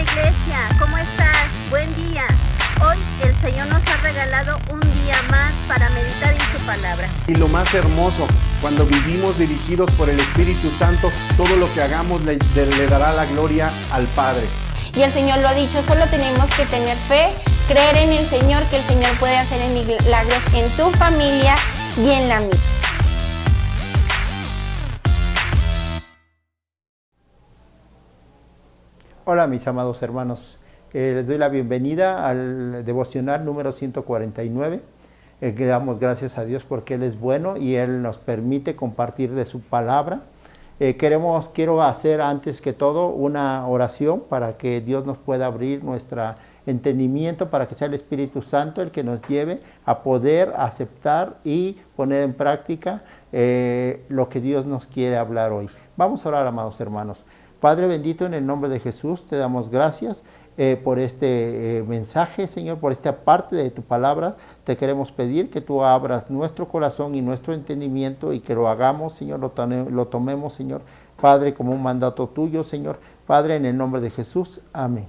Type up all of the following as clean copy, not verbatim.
Iglesia, ¿cómo estás? Buen día. Hoy el Señor nos ha regalado un día más para meditar en su palabra. Y lo más hermoso, cuando vivimos dirigidos por el Espíritu Santo, todo lo que hagamos le dará la gloria al Padre. Y el Señor lo ha dicho, solo tenemos que tener fe, creer en el Señor, que el Señor puede hacer milagros en tu familia y en la mía. Hola mis amados hermanos, les doy la bienvenida al devocional número 149, que damos gracias a Dios porque Él es bueno y Él nos permite compartir de su palabra. Quiero hacer antes que todo una oración para que Dios nos pueda abrir nuestro entendimiento, para que sea el Espíritu Santo el que nos lleve a poder aceptar y poner en práctica lo que Dios nos quiere hablar hoy. Vamos a orar, amados hermanos. Padre bendito, en el nombre de Jesús te damos gracias por este mensaje, Señor, por esta parte de tu palabra. Te queremos pedir que tú abras nuestro corazón y nuestro entendimiento y que lo hagamos, Señor, lo tomemos, Señor, Padre, como un mandato tuyo, Señor. Padre, en el nombre de Jesús, amén.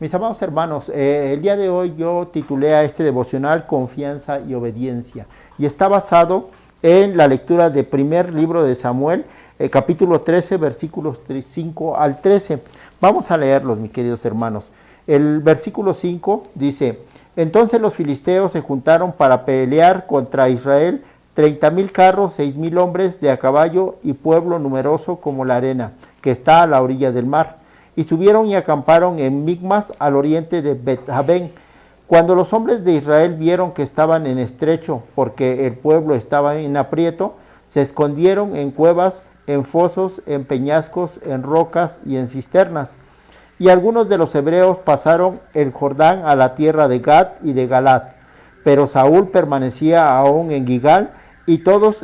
Mis amados hermanos, el día de hoy yo titulé a este devocional Confianza y Obediencia, y está basado en la lectura del primer libro de Samuel, capítulo 13, versículos 5 al 13. Vamos a leerlos, mis queridos hermanos. El versículo 5 dice: Entonces los filisteos se juntaron para pelear contra Israel, 30,000 carros, 6,000 hombres de a caballo y pueblo numeroso como la arena, que está a la orilla del mar. Y subieron y acamparon en Migmas, al oriente de Bet-Aven. Cuando los hombres de Israel vieron que estaban en estrecho, porque el pueblo estaba en aprieto, se escondieron en cuevas, en fosos, en peñascos, en rocas y en cisternas. Y algunos de los hebreos pasaron el Jordán a la tierra de Gad y de Galad. Pero Saúl permanecía aún en Gilgal, y todo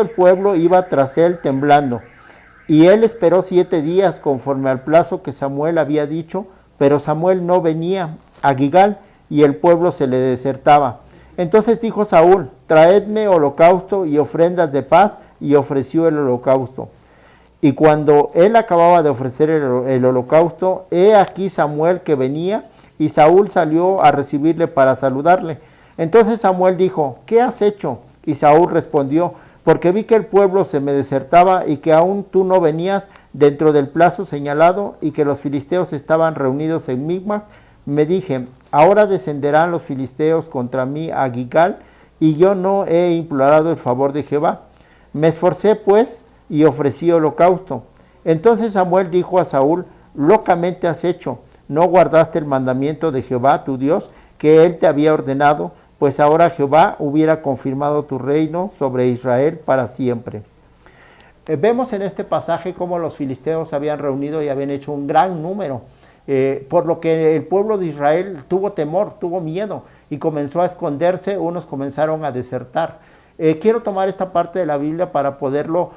el pueblo iba tras él temblando. Y él esperó 7 días conforme al plazo que Samuel había dicho, pero Samuel no venía a Gilgal, y el pueblo se le desertaba. Entonces dijo Saúl: Traedme holocausto y ofrendas de paz, y ofreció el holocausto. Y cuando él acababa de ofrecer el holocausto, he aquí Samuel que venía, y Saúl salió a recibirle para saludarle. Entonces Samuel dijo: ¿Qué has hecho? Y Saúl respondió: Porque vi que el pueblo se me desertaba, y que aún tú no venías dentro del plazo señalado, y que los filisteos estaban reunidos en Migmas. Me dije: ahora descenderán los filisteos contra mí a Gilgal, y yo no he implorado el favor de Jehová. Me esforcé pues y ofrecí holocausto. Entonces Samuel dijo a Saúl: locamente has hecho, no guardaste el mandamiento de Jehová tu Dios, que él te había ordenado, pues ahora Jehová hubiera confirmado tu reino sobre Israel para siempre. Vemos en este pasaje cómo los filisteos se habían reunido y habían hecho un gran número, por lo que el pueblo de Israel tuvo temor, tuvo miedo y comenzó a esconderse. Unos comenzaron a desertar. Quiero tomar esta parte de la Biblia para poderlo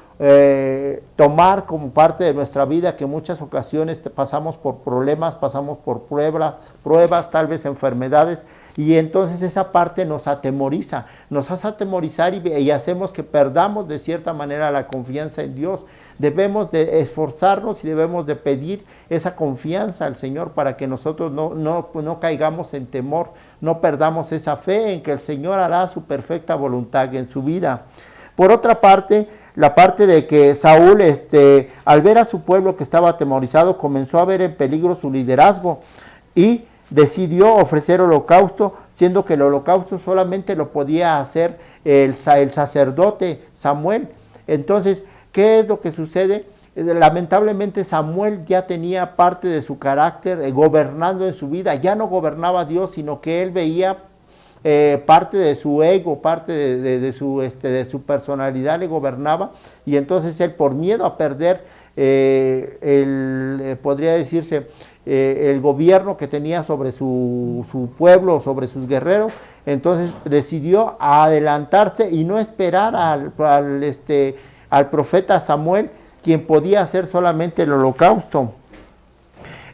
tomar como parte de nuestra vida, que en muchas ocasiones pasamos por problemas, pasamos por pruebas, tal vez enfermedades, y entonces esa parte nos hace atemorizar y hacemos que perdamos de cierta manera la confianza en Dios. Debemos de esforzarnos y debemos de pedir esa confianza al Señor para que nosotros no caigamos en temor, no perdamos esa fe en que el Señor hará su perfecta voluntad en su vida. Por otra parte, la parte de que Saúl, al ver a su pueblo que estaba atemorizado, comenzó a ver en peligro su liderazgo y decidió ofrecer holocausto, siendo que el holocausto solamente lo podía hacer el sacerdote Samuel. Entonces, ¿qué es lo que sucede? Lamentablemente Samuel ya tenía parte de su carácter gobernando en su vida. Ya no gobernaba Dios, sino que él veía parte de su ego, parte de su personalidad le gobernaba, y entonces él, por miedo a perder podría decirse el gobierno que tenía sobre su pueblo, sobre sus guerreros, entonces decidió adelantarse y no esperar al profeta Samuel, quien podía hacer solamente el holocausto.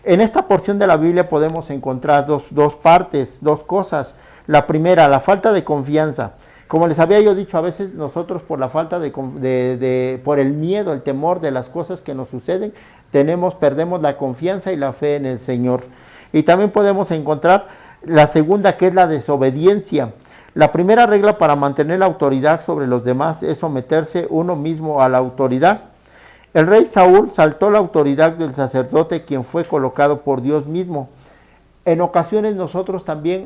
En esta porción de la Biblia podemos encontrar dos partes, dos cosas. La primera, la falta de confianza. Como les había yo dicho, a veces nosotros por la falta por el miedo, el temor de las cosas que nos suceden, perdemos la confianza y la fe en el Señor. Y también podemos encontrar la segunda, que es la desobediencia. La primera regla para mantener la autoridad sobre los demás es someterse uno mismo a la autoridad. El rey Saúl saltó la autoridad del sacerdote, quien fue colocado por Dios mismo. En ocasiones nosotros también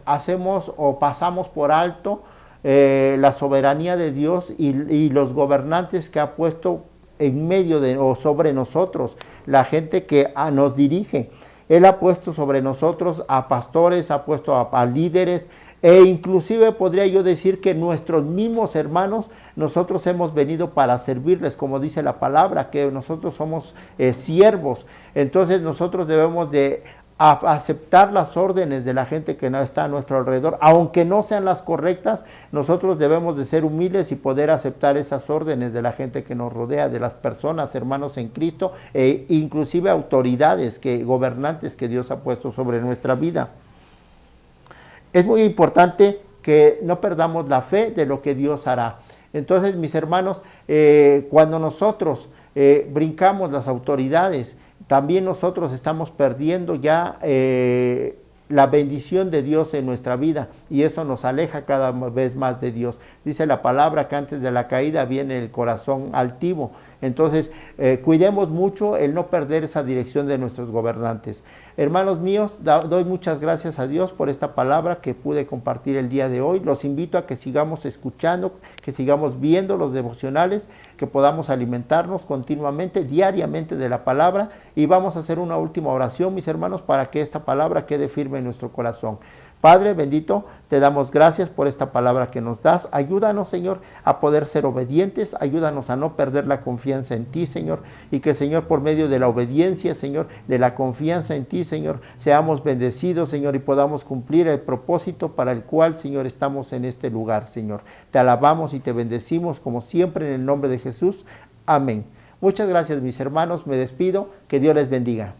hacemos o pasamos por alto la soberanía de Dios y los gobernantes que ha puesto en medio o sobre nosotros, la gente que nos dirige. Él ha puesto sobre nosotros a pastores, ha puesto a líderes, e inclusive podría yo decir que nuestros mismos hermanos, nosotros hemos venido para servirles, como dice la palabra, que nosotros somos siervos. Entonces nosotros debemos de aceptar las órdenes de la gente que no está a nuestro alrededor, aunque no sean las correctas. Nosotros debemos de ser humildes y poder aceptar esas órdenes de la gente que nos rodea, de las personas, hermanos en Cristo, e inclusive autoridades, gobernantes que Dios ha puesto sobre nuestra vida. Es muy importante que no perdamos la fe de lo que Dios hará. Entonces, mis hermanos, cuando nosotros brincamos las autoridades, también nosotros estamos perdiendo ya la bendición de Dios en nuestra vida, y eso nos aleja cada vez más de Dios. Dice la palabra que antes de la caída viene el corazón altivo. Entonces, cuidemos mucho el no perder esa dirección de nuestros gobernantes. Hermanos míos, doy muchas gracias a Dios por esta palabra que pude compartir el día de hoy. Los invito a que sigamos escuchando, que sigamos viendo los devocionales, que podamos alimentarnos continuamente, diariamente de la palabra, y vamos a hacer una última oración, mis hermanos, para que esta palabra quede firme en nuestro corazón. Padre bendito, te damos gracias por esta palabra que nos das. Ayúdanos, Señor, a poder ser obedientes. Ayúdanos a no perder la confianza en ti, Señor. Y que, Señor, por medio de la obediencia, Señor, de la confianza en ti, Señor, seamos bendecidos, Señor, y podamos cumplir el propósito para el cual, Señor, estamos en este lugar, Señor. Te alabamos y te bendecimos como siempre en el nombre de Jesús. Amén. Muchas gracias, mis hermanos. Me despido. Que Dios les bendiga.